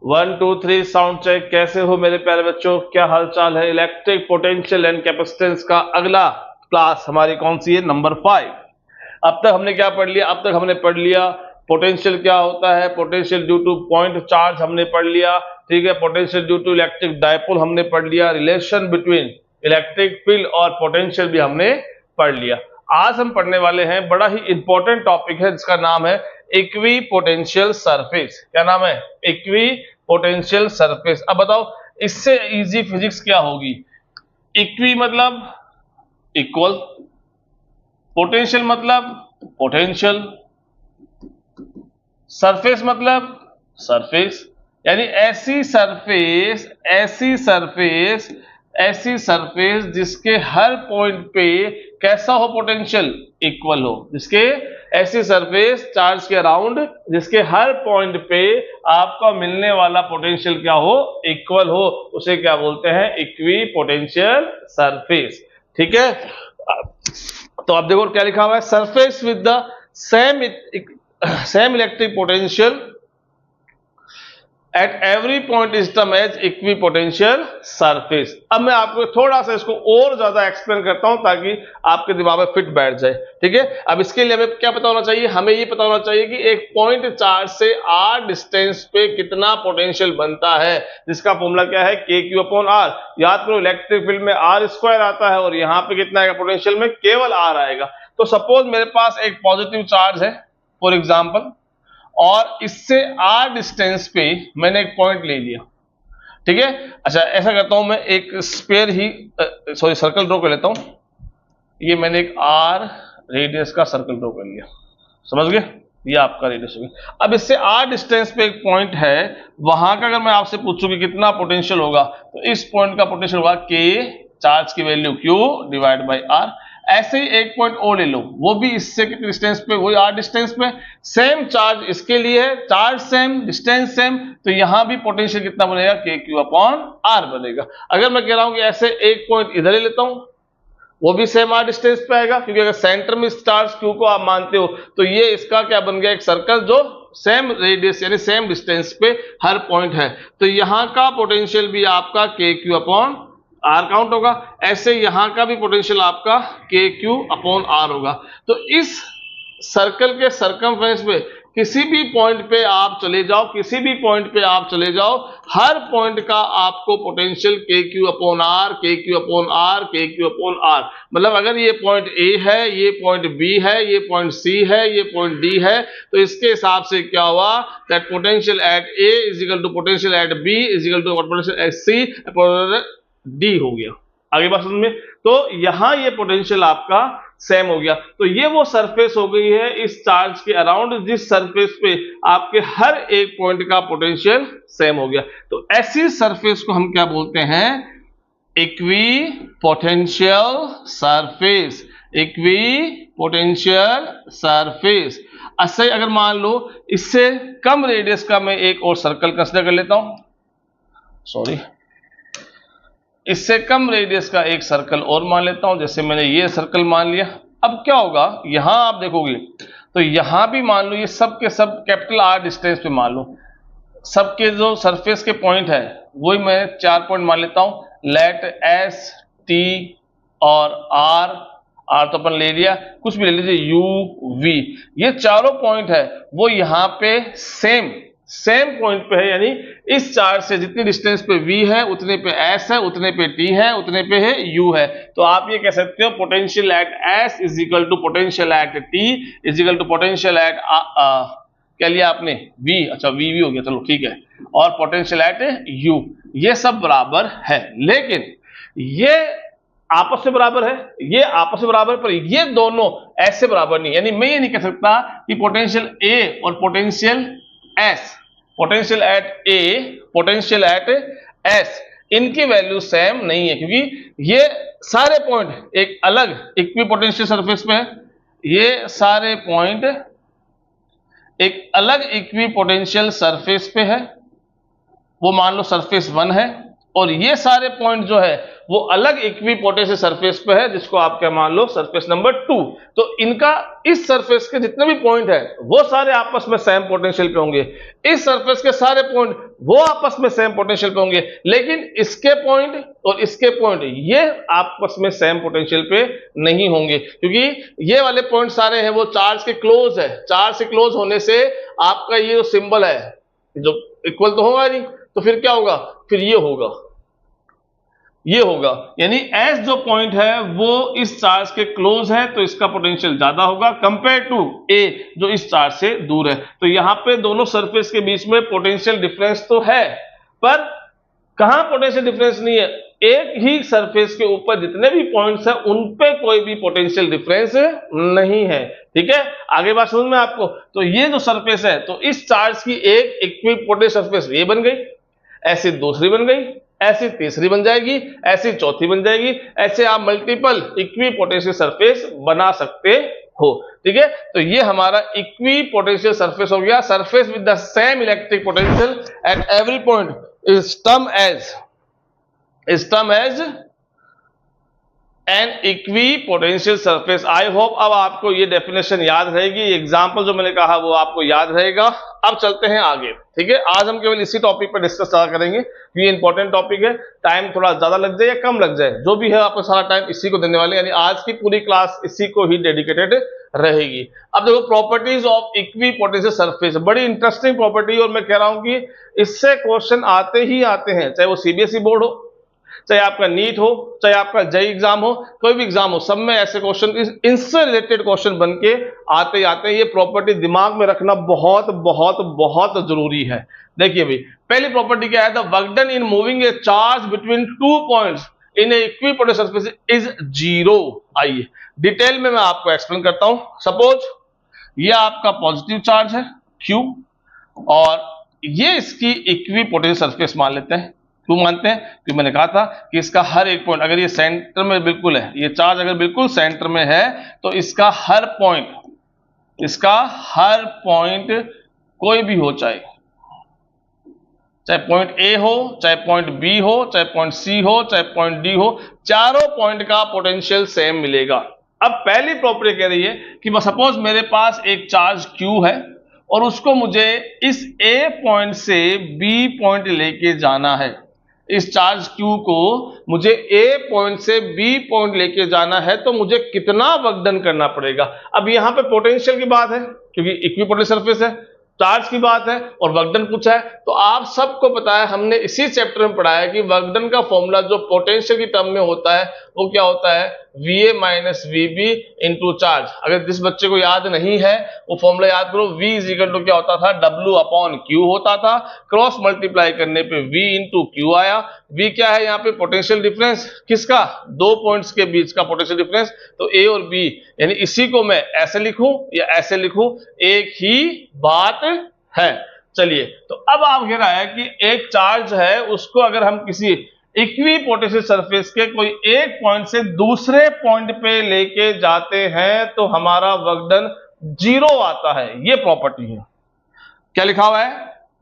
1 2 3 sound check. कैसे हो मेरे प्यारे बच्चों, क्या हाल चाल है। इलेक्ट्रिक पोटेंशियल एंड कैपेसिटेंस का अगला क्लास हमारी कौन सी है, नंबर 5। अब तक हमने क्या पढ़ लिया, अब तक हमने पढ़ लिया पोटेंशियल क्या होता है, potential due to point charge हमने पढ़ लिया, ठीक है। Potential due to electric dipole हमने पढ़ लिया, रिलेशन बिटवीन इलेक्ट्रिक फील्ड और पोटेंशियल भी हमने पढ़ लिया। आज हम पढ़ने वाले हैं बड़ा ही इंपॉर्टेंट टॉपिक है जिसका नाम है इक्वी पोटेंशियल सरफेस। क्या नाम है, इक्वी पोटेंशियल सरफेस। अब बताओ इससे इजी फिजिक्स क्या होगी। इक्वी मतलब इक्वल, पोटेंशियल मतलब पोटेंशियल, सरफेस मतलब सरफेस, यानी ऐसी सरफेस जिसके हर पॉइंट पे कैसा हो, पोटेंशियल इक्वल हो। जिसके ऐसी सरफेस चार्ज के अराउंड जिसके हर पॉइंट पे आपका मिलने वाला पोटेंशियल क्या हो, इक्वल हो, उसे क्या बोलते हैं, इक्वी पोटेंशियल सरफेस। ठीक है। तो आप देखो क्या लिखा हुआ है, surface with the same electric potential at every point is term as equipotential surface. अब मैं आपको थोड़ा सा इसको और ज्यादा एक्सप्लेन करता हूं ताकि आपके दिमाग में फिट बैठ जाए। ठीक है। अब इसके लिए हमें क्या पता होना चाहिए, हमें ये पता होना चाहिए कि एक पॉइंट चार्ज से r डिस्टेंस पे कितना पोटेंशियल बनता है, जिसका फॉर्मूला क्या है, KQ/R। याद करो इलेक्ट्रिक फील्ड में r² आता है और यहां पे कितना आएगा पोटेंशियल में, केवल r आएगा। तो सपोज मेरे पास एक पॉजिटिव चार्ज है फॉर एग्जाम्पल, और इससे r डिस्टेंस पे मैंने एक पॉइंट ले लिया। ठीक है। अच्छा ऐसा करता हूं मैं एक स्फीयर ही सर्कल ड्रॉ कर लेता हूं। ये मैंने एक r रेडियस का सर्कल ड्रॉ कर लिया, समझ गए, ये आपका रेडियस हो गया। अब इससे r डिस्टेंस पे एक पॉइंट है, वहां का अगर मैं आपसे पूछूं कि कितना पोटेंशियल होगा, तो इस पॉइंट का पोटेंशियल होगा k, चार्ज की value q divide by r। ऐसे ही एक पॉइंट और ले लो, वो भी इससे कितने डिस्टेंस पे, वही r डिस्टेंस पे, सेम चार्ज इसके लिए है, चार्ज सेम, डिस्टेंस सेम, तो यहां भी पोटेंशियल कितना बनेगा, KQ/R बनेगा। अगर मैं कह रहा हूं कि ऐसे एक पॉइंट इधर ले लेता हूं, वो भी सेम r डिस्टेंस पे आएगा, क्योंकि अगर सेंटर में इस चार्ज Q को आप मानते हो, तो ये इसका क्या बन गया, एक सर्कल जो सेम रेडियस यानी सेम डिस्टेंस पे हर पॉइंट है। तो यहां का पोटेंशियल भी आपका KQ/R काउंट होगा, ऐसे यहां का भी पोटेंशियल आपका KQ/R होगा। तो इस सर्कल के सरकमफ्रेंस में किसी भी पॉइंट पे आप चले जाओ, किसी भी पॉइंट पे आप चले जाओ, हर पॉइंट का आपको पोटेंशियल KQ/R मतलब अगर ये पॉइंट A है, ये पॉइंट B है, ये पॉइंट C है, ये पॉइंट D है, तो इसके हिसाब से क्या हुआ, that potential at A is equal to potential at B is equal to potential at C D हो गया। आगे बात समझ में। तो यहां ये पोटेंशियल आपका सेम हो गया। तो ये वो सरफेस हो गई है इस चार्ज के अराउंड जिस सरफेस पे आपके हर एक पॉइंट का पोटेंशियल सेम हो गया। तो ऐसी सरफेस को हम क्या बोलते हैं, equi potential surface, equi potential surface. ऐसे अगर मान लो इससे कम रेडियस का मैं एक और सर्कल कंसीडर कर लेता हूं, सॉरी, इससे कम रेडियस का एक सर्कल और मान लेता हूं, जैसे मैंने ये सर्कल मान लिया। अब क्या होगा, यहां आप देखोगे तो यहां भी मान लो ये सब के सब कैपिटल R डिस्टेंस पे मान लो, सबके जो सरफेस के पॉइंट है वही मैं 4 पॉइंट मान लेता हूं, लेट S, T और R तो अपन ले लिया, कुछ भी ले लीजिए U, V, ये चारों पॉइंट है वो यहां पे सेम पॉइंट पे है, यानी इस चार्ज से जितनी डिस्टेंस पे V है उतने पे S है, उतने पे T है, उतने पे है U है। तो आप ये कह सकते हो potential at S is equal to potential at T is equal to potential at क्या लिया आपने, V, अच्छा V हो गया, चलो ठीक है, और पोटेंशियल एट U, ये सब बराबर है। लेकिन ये आपस में बराबर है, ये आपस में बराबर, पर ये दोनों ऐसे बराबर नहीं। यानी मैं ये नहीं कह सकता कि पोटेंशियल A और potential S, potential at A, potential at S, इनकी वैल्यू सेम नहीं है, क्योंकि ये सारे पॉइंट एक अलग इक्वी पोटेंशियल सरफेस में है, ये सारे पॉइंट एक अलग इक्वी पोटेंशियल सरफेस पे है, वो मान लो सरफेस 1 है, और ये सारे पॉइंट जो है वो अलग इक्विपोटेंशियल सरफेस पे है, जिसको आप क्या मान लो, सरफेस नंबर 2। तो इनका इस सरफेस के जितने भी पॉइंट है वो सारे आपस में सेम पोटेंशियल पे होंगे, इस सरफेस के सारे पॉइंट वो आपस में सेम पोटेंशियल पे होंगे, लेकिन इसके पॉइंट और इसके पॉइंट ये आपस में सेम पोटेंशियल पे नहीं होंगे, क्योंकि ये वाले पॉइंट सारे हैं वो चार्ज के क्लोज है। चार्ज से क्लोज होने से आपका ये जो सिंबल है जो इक्वल तो होगा नहीं, तो फिर क्या होगा, फिर ये होगा, ये होगा, यानी एस जो पॉइंट है वो इस चार्ज के क्लोज है तो इसका पोटेंशियल ज्यादा होगा कंपेयर टू ए जो इस चार्ज से दूर है। तो यहां पे दोनों सरफेस के बीच में पोटेंशियल डिफरेंस तो है, पर कहां पोटेंशियल डिफरेंस नहीं है, एक ही सरफेस के ऊपर जितने भी पॉइंट्स हैं उन पे कोई भी पोटेंशियल डिफरेंस नहीं है। ठीक है, आगे बात समझ में आपको। तो ये जो सरफेस है, तो इस चार्ज की एक इक्विपोटेंशियल सरफेस ये बन गई, ऐसी दूसरी बन गई, ऐसी तीसरी बन जाएगी, ऐसी चौथी बन जाएगी, ऐसे आप मल्टीपल इक्विपोटेंशियल सरफेस बना सकते हो। ठीक है, तो ये हमारा इक्विपोटेंशियल सरफेस हो गया। Surface with the same electric potential at every point is termed as an equipotential surface। I hope अब आपको ये डेफिनेशन याद रहेगी, एग्जाम्पल जो मैंने कहा वो आपको याद रहेगा। अब चलते हैं आगे। ठीक है, आज हम केवल इसी टॉपिक पर डिस्कस करेंगे, ये इंपॉर्टेंट टॉपिक है, टाइम थोड़ा ज्यादा लग जाए या कम लग जाए, जो भी है आपको सारा टाइम इसी को देने वाले, यानी आज की पूरी क्लास इसी को ही डेडिकेटेड रहेगी। अब देखो, प्रॉपर्टीज ऑफ इक्विपोटेंशियल सरफेस, बड़ी इंटरेस्टिंग प्रॉपर्टी, और मैं कह रहा हूं कि इससे क्वेश्चन आते ही आते हैं, चाहे वो सीबीएसई बोर्ड हो, चाहे आपका नीट हो, चाहे आपका जेईई एग्जाम हो, कोई भी एग्जाम हो, सब में ऐसे क्वेश्चन, इनसे रिलेटेड क्वेश्चन बन के आते ही आते हैं। ये प्रॉपर्टी दिमाग में रखना बहुत बहुत बहुत जरूरी है। देखिए भाई, पहली प्रॉपर्टी क्या है, the work done in moving A charge between 2 points in A equipotential surface is 0। आइए डिटेल में मैं आपको एक्सप्लेन करता हूं। सपोज ये आपका पॉजिटिव चार्ज है Q, और ये इसकी इक्विपोटेंशियल सरफेस मान लेते हैं। क्यों मानते हैं, क्योंकि मैंने कहा था कि इसका हर एक पॉइंट, अगर ये सेंटर में बिल्कुल है, ये चार्ज अगर बिल्कुल सेंटर में है, तो इसका हर पॉइंट कोई भी हो, चाहे पॉइंट ए हो, चाहे पॉइंट बी हो, चाहे पॉइंट सी हो, चाहे पॉइंट डी हो, चारों पॉइंट का पोटेंशियल सेम मिलेगा। अब पहली प्रॉपर्टी कह रही है कि सपोज मेरे पास एक चार्ज Q है और उसको मुझे इस A पॉइंट से B पॉइंट लेके जाना है। इस चार्ज Q को मुझे A पॉइंट से B पॉइंट लेके जाना है, तो मुझे कितना वर्क डन करना पड़ेगा। अब यहां पे पोटेंशियल की बात है, क्योंकि इक्विपोटेंशियल सरफेस है, चार्ज की बात है और वर्क डन पूछा है, तो आप सबको पता है, हमने इसी चैप्टर में पढ़ा है कि वर्क डन का फॉर्मूला जो पोटेंशियल की टर्म में होता है वो क्या होता है, VA minus VB into charge. अगर जिस बच्चे को याद नहीं है वो फॉर्मूला याद करो, V इज इक्वल टू क्या होता था, W अपॉन Q होता था, क्रॉस मल्टीप्लाई करने पे V इंटू Q आया। V क्या है यहाँ पे, पोटेंशियल डिफरेंस, किसका, 2 पॉइंट्स के बीच का पोटेंशियल डिफरेंस। तो A और B, यानी इसी को मैं ऐसे लिखूं या ऐसे लिखूं, एक ही बात है। चलिए, तो अब आप कह रहा है कि एक चार्ज है, उसको अगर हम किसी इक्विपोटेंशियल सरफेस के कोई एक पॉइंट से दूसरे पॉइंट पे लेके जाते हैं तो हमारा वर्क डन 0 आता है। ये प्रॉपर्टी है। क्या लिखा हुआ है,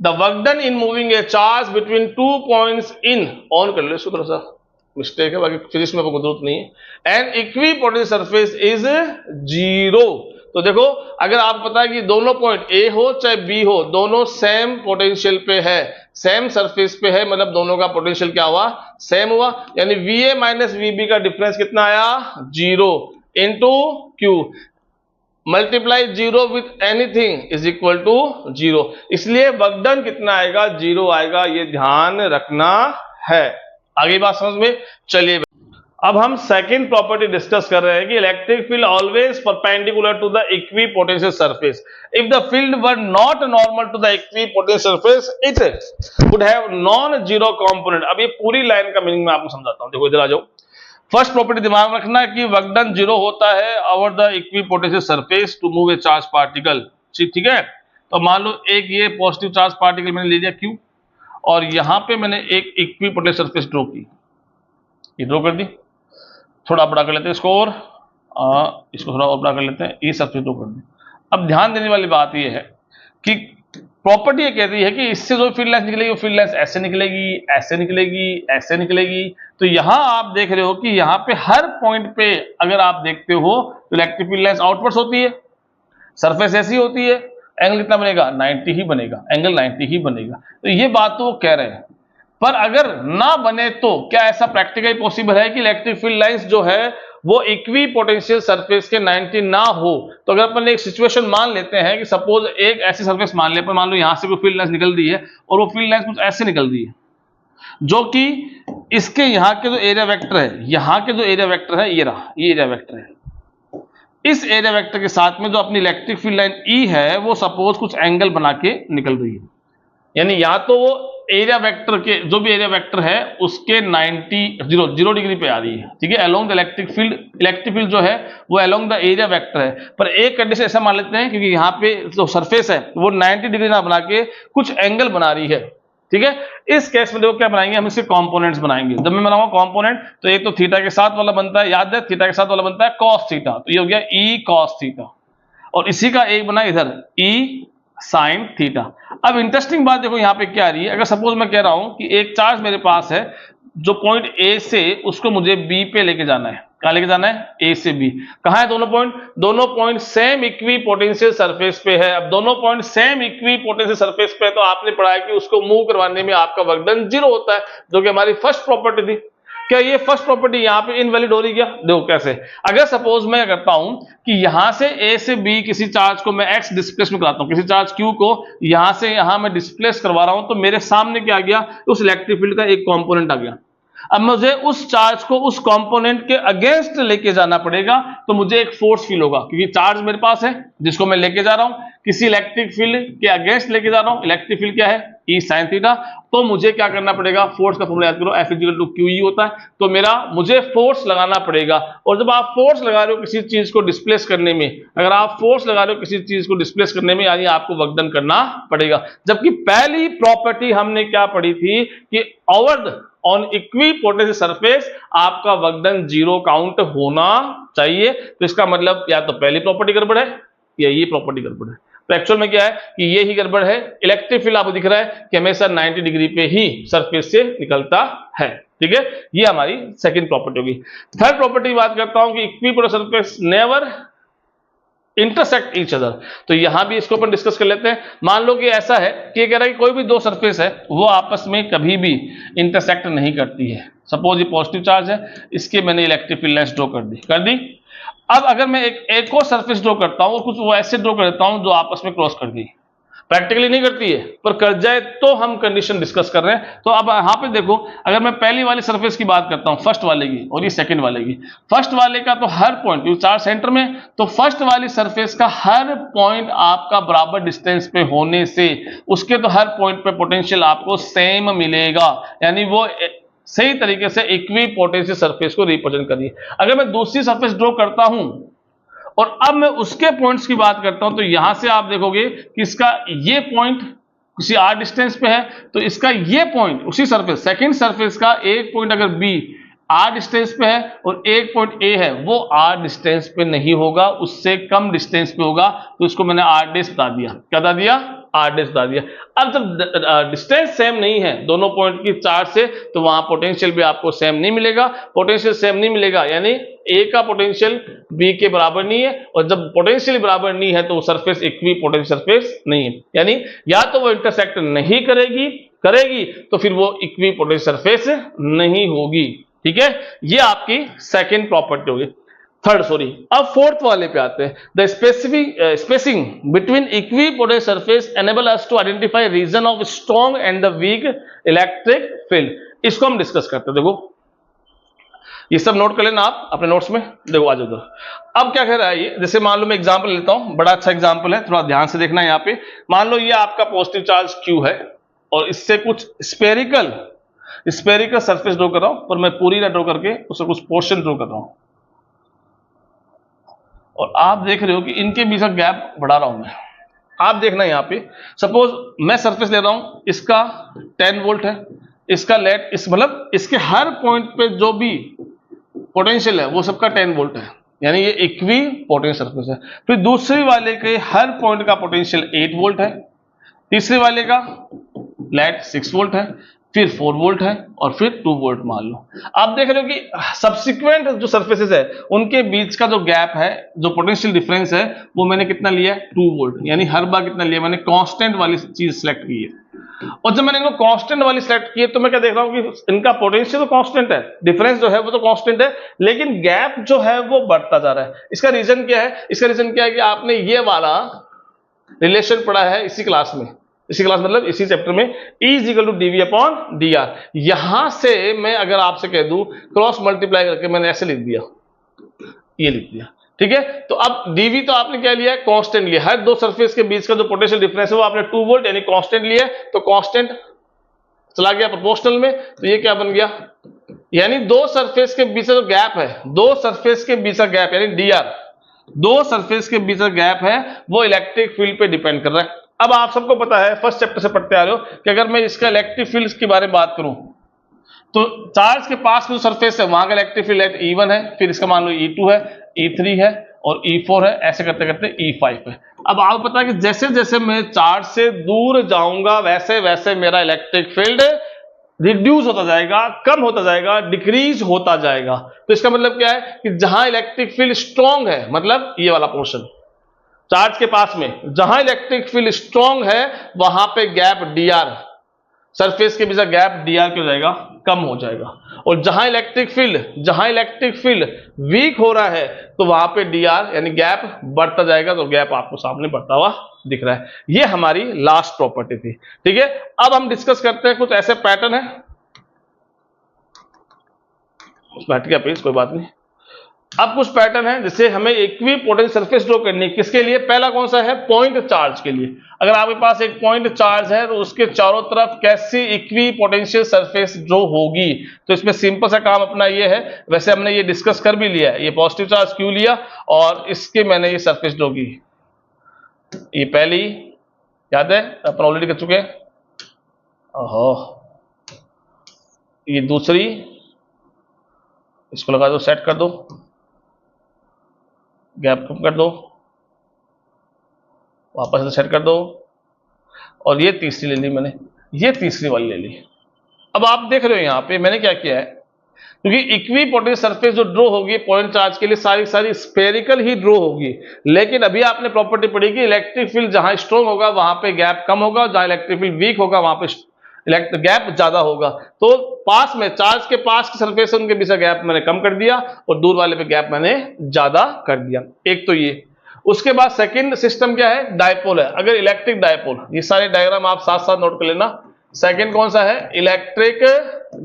the work done in moving A charge between 2 points in, on कर ले इसको, थोड़ा सा मिस्टेक है, बाकी फिजिक्स में आपको जरूरत नहीं है, एंड इक्विपोटेंशियल सरफेस इज 0। तो देखो, अगर आपको पता है कि दोनों पॉइंट A हो चाहे B हो, दोनों सेम पोटेंशियल पे है, सेम सरफेस पे है, मतलब दोनों का पोटेंशियल क्या हुआ, सेम हुआ, यानी VA माइनस VB का डिफरेंस कितना आया, 0 into Q, multiply 0 with anything is equal to 0। इसलिए वर्क डन कितना आएगा, 0 आएगा, ये ध्यान रखना है। आगे बात समझ में। चलिए, अब हम सेकंड प्रॉपर्टी डिस्कस कर रहे हैं कि electric field always perpendicular to the equipotential surface. If the field were not normal to the equipotential surface, it would have non zero component. अब ये पूरी लाइन का मीनिंग मैं आपको समझाता हूं। देखो इधर आ जाओ। फर्स्ट प्रॉपर्टी दिमाग में रखना कि वर्क डन 0 होता है over the equipotential surface to move a charge particle. ठीक है, तो मान लो एक ये पॉजिटिव चार्ज पार्टिकल मैंने ले लिया Q, और यहां पे मैंने एक इक्विपोटेंशियल सरफेस ड्रॉ की, ये ड्रॉ कर दी, थोड़ा बड़ा कर लेते हैं इसको, और इसको थोड़ा और बड़ा कर लेते हैं, ये सरफेस ड्रॉ कर दी। अब ध्यान देने वाली बात ये है कि प्रॉपर्टी ये कहती है कि इससे जो फील्ड लाइन निकलेगी वो फील्ड लाइन ऐसे निकलेगी, ऐसे निकलेगी, ऐसे निकलेगी। तो यहां आप देख रहे हो कि यहां पे हर पॉइंट पे अगर आप देखते हो तो इलेक्ट्रिक फील्ड लाइंस आउटवर्ड्स होती है, सरफेस ऐसी होती है, एंगल कितना बनेगा 90 ही बनेगा, एंगल 90 ही बनेगा। तो ये बात तो वो कह रहे हैं, पर अगर ना बने तो क्या ऐसा प्रैक्टिकली पॉसिबल है कि इलेक्ट्रिक फील्ड लाइंस जो है वो इक्वी पोटेंशियल सरफेस के 90 ना हो? तो अगर अपन एक सिचुएशन मान लेते हैं कि सपोज एक ऐसी सरफेस मान ले, पर मान लो यहां से कोई फील्ड लाइंस निकल रही है और वो फील्ड लाइंस कुछ ऐसे निकल रही है जो कि इसके यहाँ के जो एरिया वेक्टर है, यहाँ के जो एरिया वेक्टर है ये रहा, ये एरिया वेक्टर है, इस एरिया वेक्टर के साथ में जो अपनी इलेक्ट्रिक फील्ड लाइन ई है वो सपोज कुछ एंगल बना के निकल रही है, यानी या तो वो एरिया वेक्टर के जो भी एरिया वेक्टर है उसके 0 डिग्री पे आ रही है, ठीक है, अलोंग द इलेक्ट्रिक फील्ड जो है वो अलोंग द एरिया वेक्टर है। पर एक कंडीशन ऐसा मान लेते हैं क्योंकि यहाँ पे जो सरफेस है वो 90 डिग्री ना बना के कुछ एंगल बना रही है, ठीक है। इस केस में देखो क्या बनाएंगे, हम इसके कंपोनेंट्स बनाएंगे। जब मैं बनाऊंगा कंपोनेंट तो एक तो थीटा के साथ वाला बनता है, याद है थीटा के साथ वाला बनता है कॉस थीटा, तो ये हो गया ई कॉस थीटा, और इसी का एक बना इधर ई साइन थीटा। अब इंटरेस्टिंग बात देखो यहाँ पे क्या आ रही है, अगर सपोज मैं कह रहा हूं कि एक चार्ज मेरे पास है जो पॉइंट ए से उसको मुझे बी पे लेके जाना है, कहां लेके जाना है, ए से बी। कहां है दोनों point same equi potential surface पे है। अब दोनों point same equi potential surface पे है तो आपने पढ़ा है कि उसको मूव करवाने में आपका वर्क डन 0 होता है, जो कि हमारी फर्स्ट प्रॉपर्टी थी। क्या ये फर्स्ट प्रॉपर्टी यहां पे इनवैलिड हो रही क्या? देखो कैसे, अगर सपोज मैं करता हूं कि यहां से ए से बी किसी चार्ज को मैं एक्स डिस्प्लेस में कराता हूं, किसी चार्ज क्यू को यहां से यहां मैं डिस्प्लेस करवा रहा हूं, तो मेरे सामने क्या आ गया, उस इलेक्ट्रिक फील्ड का एक कंपोनेंट आ गया। अब मुझे उस चार्ज को उस कंपोनेंट के अगेंस्ट लेके जाना पड़ेगा, तो मुझे एक फोर्स फील होगा क्योंकि चार्ज मेरे पास है जिसको मैं लेके जा रहा हूं, किसी इलेक्ट्रिक फील्ड के अगेंस्ट लेके जा रहा हूं। इलेक्ट्रिक फील्ड क्या है, ई साइन थीटा। तो मुझे क्या करना पड़ेगा, फोर्स का फॉर्मूला याद करो, F = QE होता है। तो मुझे फोर्स लगाना पड़ेगा, और जब आप फोर्स लगा रहे हो किसी चीज को डिस्प्लेस करने में, अगर आप फोर्स लगा रहे हो किसी चीज को डिस्प्लेस करने में, यानी आपको वर्क डन करना पड़ेगा। जबकि पहली प्रॉपर्टी हमने क्या पढ़ी थी कि over on equi potential surface आपका वर्क डन 0 काउंट होना चाहिए। तो इसका मतलब या तो पहली प्रॉपर्टी गड़बड़ है या ये प्रॉपर्टी गड़बड़ है। तो एक्चुअल में क्या है कि ये ही गड़बड़ है। इलेक्ट्रिक फील्ड आपको दिख रहा है कि हमेशा 90 डिग्री पे ही सरफेस से निकलता है, ठीक है। ये हमारी सेकंड प्रॉपर्टी होगी। थर्ड प्रॉपर्टी की बात करता हूं कि equi potential surface never intersect each other. तो यहां भी इसको अपन डिस्कस कर लेते हैं। मान लो कि ऐसा है कि ये कह रहा है कि कोई भी दो सरफेस है वो आपस में कभी भी इंटरसेक्ट नहीं करती है। सपोज ये पॉजिटिव चार्ज है, इसके मैंने इलेक्ट्रिक फील्ड लाइंस ड्रॉ कर दी। अब अगर मैं एक और सरफेस ड्रॉ करता हूं और कुछ वो ऐसे ड्रॉ कर देता हूं जो आपस में क्रॉस कर गई, प्रैक्टिकली नहीं करती है पर कर जाए तो हम कंडीशन डिस्कस कर रहे हैं। तो अब यहां पे देखो, अगर मैं पहली वाली सरफेस की बात करता हूं, फर्स्ट वाले की, और ये सेकंड वाले की। फर्स्ट वाले का तो हर पॉइंट, ये चार्ज सेंटर में, तो फर्स्ट वाली सरफेस का हर पॉइंट आपका बराबर डिस्टेंस पे होने से उसके तो हर पॉइंट पे पोटेंशियल आपको सेम मिलेगा, यानी वो सही तरीके से इक्वी पोटेंशियल सरफेस को रिप्रेजेंट करिए। अगर मैं दूसरी सरफेस ड्रॉ करता हूं और अब मैं उसके पॉइंट्स की बात करता हूं, तो यहां से आप देखोगे कि इसका ये पॉइंट किसी r डिस्टेंस पे है, तो इसका ये पॉइंट उसी सरफेस, सेकंड सरफेस का एक पॉइंट अगर b r डिस्टेंस पे है और एक पॉइंट a है, वो r डिस्टेंस पे नहीं होगा, उससे कम डिस्टेंस पे होगा। तो इसको मैंने r डैश बता दिया। क्या बता दिया? r डैश बता दिया। अब जब डिस्टेंस सेम नहीं है दोनों पॉइंट की चार्ज से, तो वहां पोटेंशियल भी आपको सेम नहीं मिलेगा। पोटेंशियल सेम नहीं मिलेगा यानी a का पोटेंशियल b के बराबर नहीं है, और जब पोटेंशियल बराबर नहीं है तो वो सरफेस इक्वी पोटेंशियल सरफेस नहीं है, यानी या तो वो इंटरसेक्ट नहीं करेगी तो फिर वो इक्वी पोटेंशियल सरफेस नहीं होगी, ठीक है। ये आपकी सेकंड प्रॉपर्टी होगी। अब फोर्थ वाले पे आते हैं। The spacing between equipotential surface enable us to identify region of strong and the weak electric field. इसको हम डिस्कस करते हैं। देखो ये सब नोट कर लेना आप अपने नोट्स में। देखो आज उधर अब क्या कह रहा है ये, जैसे मान लो मैं एग्जांपल लेता हूं, बड़ा अच्छा एग्जांपल है, थोड़ा ध्यान से देखना है। यहाँ पे मान लो ये आपका पॉजिटिव चार्ज Q है और इससे कुछ स्पेरिकल सरफेस ड्रॉ कर रहा हूं, पर मैं पूरी ना ड्रॉ करके उससे कुछ पोर्शन ड्रॉ कर रहा हूं, और आप देख रहे हो कि इनके बीच का गैप बढ़ा रहा हूं मैं। आप देखना यहाँ पे, सपोज मैं सरफेस ले रहा हूं, इसका 10 वोल्ट है, इसका लेट मतलब इसके हर पॉइंट पे जो भी पोटेंशियल है वो सबका 10 वोल्ट है, यानी ये इक्वी पोटेंशियल सरफेस है। फिर दूसरे वाले के हर पॉइंट का पोटेंशियल 8 वोल्ट है, तीसरे वाले का लेट 6 वोल्ट है, फिर 4 वोल्ट है और फिर 2 वोल्ट मान लो। आप देख रहे हो कि सब्सिक्वेंट जो सरफेसेस है उनके बीच का जो गैप है, जो पोटेंशियल डिफरेंस है, वो मैंने कितना लिया है 2 वोल्ट, यानी हर बार कितना लिया मैंने कांस्टेंट वाली चीज सिलेक्ट की है। और जब मैंने इनको कांस्टेंट वाली सिलेक्ट की है तो मैं क्या देख रहा हूं कि इनका पोटेंशियल तो कांस्टेंट है, डिफरेंस जो है वो तो कांस्टेंट है, लेकिन गैप जो है वो बढ़ता जा रहा है। इसका रीजन क्या है? इसका रीजन क्या है कि आपने ये वाला रिलेशन पढ़ा है इसी क्लास में, इसी क्लास मतलब इसी चैप्टर में, E is equal to dV upon dr। यहां से मैं अगर आपसे कह दूं क्रॉस मल्टीप्लाई करके मैंने ऐसे लिख दिया, ये लिख दिया, ठीक है। तो अब dV तो आपने क्या लिया है? कांस्टेंट लिया। हर दो सरफेस के बीच का जो पोटेंशियल डिफरेंस है वो आपने 2 वोल्ट यानी कांस्टेंट लिया, तो कांस्टेंट चला गया प्रोपोर्शनल में, तो ये क्या बन गया, यानी दो सरफेस के बीच का जो गैप है, दो सरफेस के बीच का गैप यानी dr, दो सरफेस के बीच का गैप है वो इलेक्ट्रिक फील्ड पे डिपेंड कर रहा है। अब आप सबको पता है, फर्स्ट चैप्टर से पढ़ते आ रहे हो कि अगर मैं इसका इलेक्ट्रिक फील्ड के बारे में बात करूं तो चार्ज के पास में जो सरफेस है वहां का इलेक्ट्रिक फील्ड E1 है, फिर इसका मान लो E2 है, E3 है और E4 है, ऐसे करते करते E5 है। अब आपको पता है कि जैसे जैसे मैं चार्ज से दूर जाऊंगा वैसे वैसे मेरा इलेक्ट्रिक फील्ड रिड्यूस होता जाएगा, कम होता जाएगा, डिक्रीज होता जाएगा। तो इसका मतलब क्या है कि जहां इलेक्ट्रिक फील्ड स्ट्रांग है, मतलब ये वाला पोर्शन चार्ज के पास में, जहां इलेक्ट्रिक फील्ड स्ट्रांग है वहां पे गैप dr, सरफेस के बीच का गैप dr क्या हो जाएगा, कम हो जाएगा। और जहां इलेक्ट्रिक फील्ड वीक हो रहा है तो वहां पे dr यानी गैप बढ़ता जाएगा। तो गैप आपको सामने बढ़ता हुआ दिख रहा है। ये हमारी लास्ट प्रॉपर्टी थी, ठीक है। अब हम डिस्कस करते हैं कुछ ऐसे पैटर्न है, बैठ गया पेज, कोई बात नहीं। अब कुछ पैटर्न है जैसे हमें इक्विपोटेंशियल सरफेस ड्रॉ करनी है, किसके लिए? पहला कौन सा है? पॉइंट चार्ज के लिए। अगर आपके पास एक पॉइंट चार्ज है तो उसके चारों तरफ कैसी इक्विपोटेंशियल सरफेस ड्रॉ होगी? तो इसमें सिंपल सा काम अपना ये है, वैसे हमने ये डिस्कस कर भी लिया है, ये पॉजिटिव चार्ज क्यों लिया और इसके मैंने ये सरफेस ड्रॉ की, ये पहली याद है अपन ऑलरेडी कर चुके हैं, ओहो ये दूसरी, इसको लगा दो, सेट कर दो, गैप कम कर दो, वापस से सेट कर दो, और ये तीसरी ले ली मैंने, ये तीसरी वाली ले ली। अब आप देख रहे हो यहां पे मैंने क्या किया है, क्योंकि इक्विपोटेंशियल सरफेस जो ड्रॉ होगी पॉइंट चार्ज के लिए सारी सारी स्फेरिकल ही ड्रॉ होगी, लेकिन अभी आपने प्रॉपर्टी पढ़ी कि इलेक्ट्रिक फील्ड जहां स्ट्रॉन्ग होगा वहां पे गैप कम होगा, जहां इलेक्ट्रिक फील्ड वीक होगा वहां पे गैप ज्यादा होगा। तो पास में चार्ज के पास की सरफेस उनके बीच का गैप मैंने कम कर दिया और दूर वाले पे गैप मैंने ज्यादा कर दिया। एक तो ये, उसके बाद सेकंड सिस्टम क्या है? डायपोल है। अगर इलेक्ट्रिक डायपोल, ये सारे डायग्राम आप साथ साथ नोट कर लेना। सेकंड कौन सा है? इलेक्ट्रिक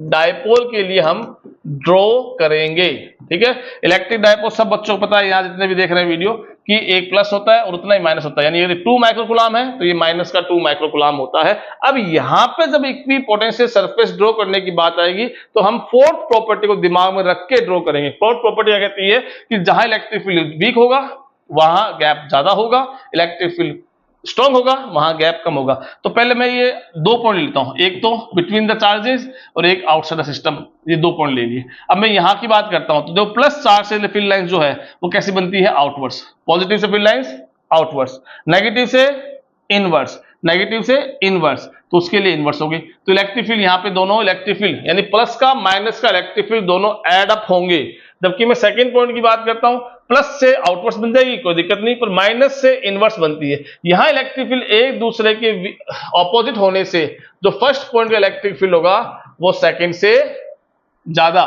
डायपोल के लिए हम ड्रॉ करेंगे, ठीक है। इलेक्ट्रिक डायपोल सब बच्चों को पता है, यहां जितने भी देख रहे हैं वीडियो, कि एक प्लस होता है और उतना ही माइनस होता है, यानी यदि 2 माइक्रोकूलम है तो ये माइनस का 2 माइक्रोकूलम होता है। अब यहां पे जब इक्विपोटेंशियल सरफेस ड्रॉ करने की बात आएगी तो हम फोर्थ प्रॉपर्टी को दिमाग में रख के ड्रॉ करेंगे। फोर्थ प्रॉपर्टी क्या कहती है कि जहां इलेक्ट्रिक फील्ड वीक होगा वहां गैप ज्यादा होगा, इलेक्ट्रिक फील्ड स्ट्रॉन्ग होगा वहां गैप कम होगा। तो पहले मैं ये 2 पॉइंट लेता हूं, एक तो बिटवीन द चार्जेस और एक आउटसाइड द सिस्टम, ये 2 पॉइंट ले लिए। अब मैं यहां की बात करता हूं तो जो प्लस चार्ज से फील्ड लाइंस जो है वो कैसी बनती है? आउटवर्ड्स। पॉजिटिव से फील्ड लाइंस आउटवर्ड्स, नेगेटिव से इनवर्स, नेगेटिव से इनवर्स, तो उसके लिए इनवर्स होगी। तो इलेक्ट्रिक फील्ड यहां पे दोनों इलेक्ट्रिक फील्ड यानी प्लस का माइनस का इलेक्ट्रिक फील्ड दोनों एड अप होंगे। जबकि मैं सेकंड पॉइंट की बात करता हूं, प्लस से आउटवर्स बन जाएगी कोई दिक्कत नहीं, पर माइनस से इनवर्स बनती है। यहां इलेक्ट्रिक फील्ड एक दूसरे के ऑपोजिट होने से जो फर्स्ट पॉइंट का इलेक्ट्रिक फील्ड होगा वो सेकंड से ज्यादा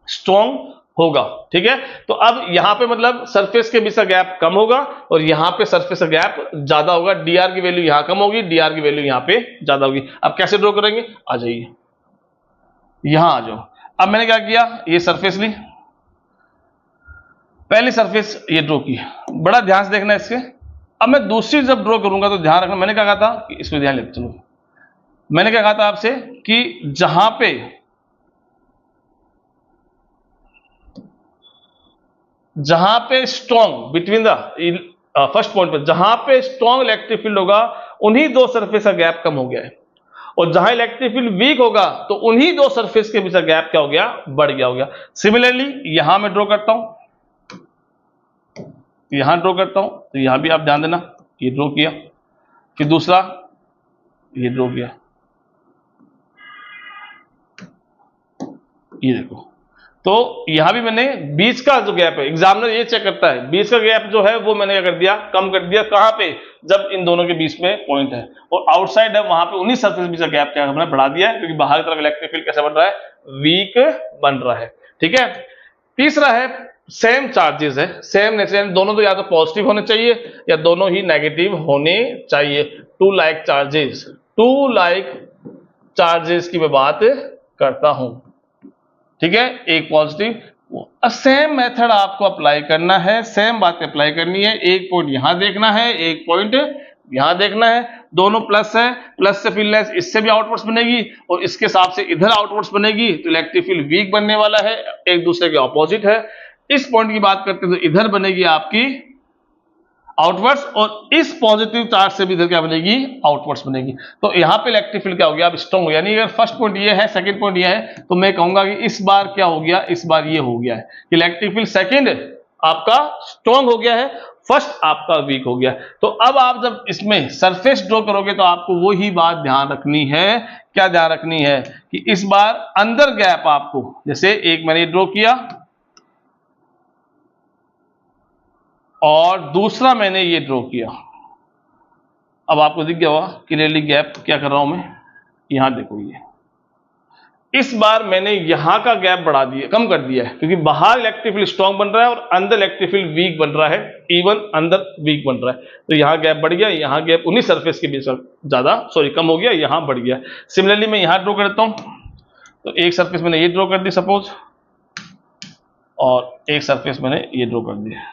स्ट्रॉन्ग होगा, ठीक है। तो अब यहां पे मतलब सरफेस के बीच का गैप कम होगा और यहां पे सरफेस का गैप ज्यादा होगा, dr की वैल्यू यहां कम होगी, dr की वैल्यू यहां पे ज्यादा होगी। अब कैसे ड्रॉ करेंगे? आ जाइए यहां आ जाओ। अब मैंने क्या किया, ये सरफेस ली, पहली सरफेस ये ड्रॉ की, बड़ा ध्यान से देखना इसके। अब मैं दूसरी जब ड्रॉ करूंगा तो ध्यान रखना, मैंने क्या कहा था कि इसको ध्यान लेते चलो, मैंने क्या कहा था आपसे कि जहां पे strong between the first point पर जहां पे स्ट्रॉन्ग इलेक्ट्रिक फील्ड होगा उन्हीं दो सरफेस का गैप कम हो गया है, और जहां इलेक्ट्रिक फील्ड वीक होगा तो उन्हीं दो सरफेस के बीच का गैप क्या हो गया? बढ़ गया हो गया। सिमिलरली यहां मैं ड्रॉ करता हूं, यहां ड्रॉ करता हूं, तो यहां भी आप ध्यान देना, ये ड्रॉ किया, फिर दूसरा ये ड्रॉ किया, ये देखो, तो यहां भी मैंने बीच का जो गैप है, एग्जामिनर ये चेक करता है बीच का गैप जो है वो मैंने क्या कर दिया, कम कर दिया। कहां पे, जब इन दोनों के बीच में पॉइंट है और आउटसाइड है वहां पे उन्हीं सरफेस बीच का गैप क्या हमने बढ़ा दिया है, क्योंकि बाहर की तरफ इलेक्ट्रिक फील्ड कैसे बन रहा है, वीक बन रहा है। ठीक है, तीसरा है सेम चार्जेस है, सेम नेचर, दोनों तो या तो पॉजिटिव होने चाहिए या दोनों ही नेगेटिव होने चाहिए। Two like charges, two like charges की मैं बात करता हूं। ठीक है, एक पॉजिटिव, सेम मेथड आपको अप्लाई करना है, सेम बात अप्लाई करनी है। एक पॉइंट यहां देखना है, एक पॉइंट यहां देखना है, दोनों प्लस है, प्लस से फील्ड लाइंस इससे भी आउटवर्ड्स बनेगी और इसके हिसाब से इधर आउटवर्ड्स बनेगी, तो इलेक्ट्रिक फील्ड वीक बनने वाला है, एक दूसरे के ऑपोजिट है। इस पॉइंट की बात करते हैं तो इधर बनेगी आपकी आउटवर्ड्स और इस पॉजिटिव चार्ज से भी इधर क्या बनेगी, आउटवर्ड्स बनेगी। तो यहां पे इलेक्ट्रिक फील्ड क्या हो गया, अब स्ट्रॉन्ग हो गया। यानी अगर फर्स्ट पॉइंट ये है, सेकंड पॉइंट ये है, तो मैं कहूंगा कि इस बार क्या हो गया, इस बार ये हो गया है कि इलेक्ट्रिक फील्ड सेकंड आपका स्ट्रॉन्ग हो गया है, फर्स्ट आपका वीक हो गया। तो अब आप जब इसमें सरफेस ड्रॉ करोगे तो आपको वो ही बात ध्यान रखनी है, क्या ध्यान रखनी है कि इस बार अंदर गैप आपको, जैसे एक मैंने ड्रॉ किया और दूसरा मैंने ये ड्रॉ किया, अब आपको दिख गया होगा क्लियरली गैप क्या कर रहा हूं मैं, यहां देखो ये इस बार मैंने यहां का गैप बढ़ा दिया, कम कर दिया है, क्योंकि बाहर इलेक्ट्रिक फील्ड स्ट्रॉन्ग बन रहा है और अंदर इलेक्ट्रिक फील्ड वीक बन रहा है, इवन अंदर वीक बन रहा है। तो यहां गैप बढ़ गया, यहां गैप उन्हीं सरफेस के बीच ज्यादा कम हो गया, यहां बढ़ गया। सिमिलरली मैं यहां ड्रॉ करता हूं, तो एक सरफेस मैंने ये ड्रॉ कर दी सपोज, और एक सरफेस मैंने ये ड्रॉ कर दिया।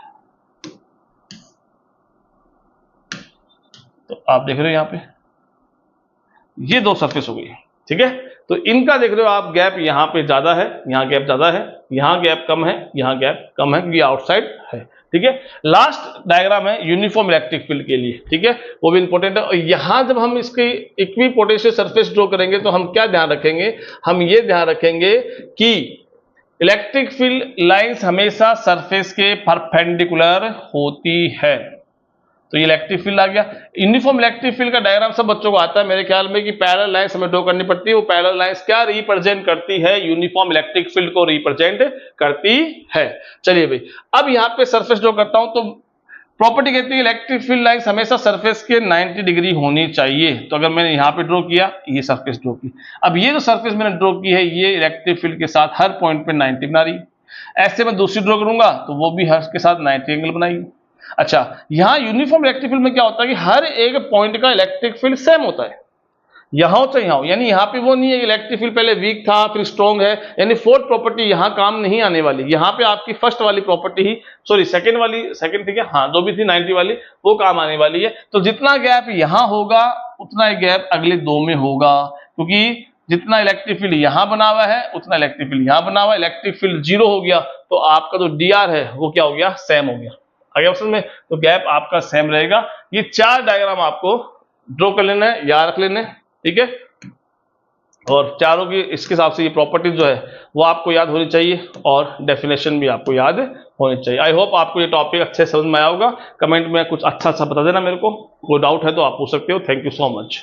तो आप देख रहे हो यहां पे ये दो सरफेस हो गई। ठीक है, तो इनका देख रहे हो आप गैप यहां पे ज्यादा है, यहां गैप ज्यादा है, यहां गैप कम है, यहां गैप कम है, क्योंकि आउटसाइड है। ठीक है, लास्ट डायग्राम है यूनिफॉर्म इलेक्ट्रिक फील्ड के लिए। ठीक है, वो भी इंपॉर्टेंट है। और यहां जब हम इसकी इक्वी पोटेंशियल सरफेस ड्रॉ करेंगे तो हम क्या ध्यान रखेंगे, हम ये ध्यान रखेंगे कि इलेक्ट्रिक फील्ड लाइंस हमेशा सरफेस के परपेंडिकुलर होती है। तो ये इलेक्ट्रिक फील्ड आ गया। यूनिफॉर्म इलेक्ट्रिक फील्ड का डायग्राम सब बच्चों को आता है मेरे ख्याल में कि पैरेलल लाइंस हमें ड्रॉ करनी पड़ती है। वो पैरेलल लाइंस क्या रिप्रेजेंट करती है, यूनिफॉर्म इलेक्ट्रिक फील्ड को रिप्रेजेंट करती है। चलिए भाई, अब यहां पे सरफेस ड्रॉ करता हूं, तो प्रॉपर्टी कहती है इलेक्ट्रिक फील्ड लाइंस हमेशा सरफेस के 90 डिग्री होनी चाहिए। तो अगर मैंने यहां पे ड्रॉ किया, ये सरफेस ड्रॉ की, अब ये जो सरफेस मैंने ड्रॉ की है ये इलेक्ट्रिक फील्ड के साथ हर पॉइंट पे 90 बना रही। ऐसे मैं दूसरी ड्रॉ करूंगा तो वो भी हर के साथ 90 एंगल बनाएगी। अच्छा, यहां यूनिफॉर्म इलेक्ट्रिक फील्ड में क्या होता है कि हर एक पॉइंट का इलेक्ट्रिक फील्ड सेम होता है, यहां हो चाहे यहां हो। यानी यहां पे वो नहीं है इलेक्ट्रिक फील्ड पहले वीक था फिर स्ट्रॉन्ग है, यानी फोर्थ प्रॉपर्टी यहां काम नहीं आने वाली। यहां पे आपकी फर्स्ट वाली प्रॉपर्टी ही, सॉरी सेकंड थी क्या, हाँ जो भी थी 90 वाली, वो काम आने वाली है। तो जितना गैप यहां होगा उतना ही गैप अगले दो में होगा, क्योंकि जितना इलेक्ट्रिक फील्ड यहां बना हुआ है उतना इलेक्ट्रिक फील्ड यहां बना हुआ है। इलेक्ट्रिक फील्ड 0 हो गया तो आपका जो dr है वो क्या हो गया, सेम हो गया। आगे ऑप्शन में तो गैप आपका सेम रहेगा। ये 4 डायग्राम आपको ड्रॉ कर लेना है, याद रख लेना है। ठीक है, और चारों की इसके हिसाब से ये प्रॉपर्टीज जो है वो आपको याद होनी चाहिए और डेफिनेशन भी आपको याद होनी चाहिए। आई होप आपको ये टॉपिक अच्छे समझ में आया होगा। कमेंट में कुछ अच्छा बता देना मेरे को, कोई डाउट है तो आप पूछ सकते हो। Thank you so much.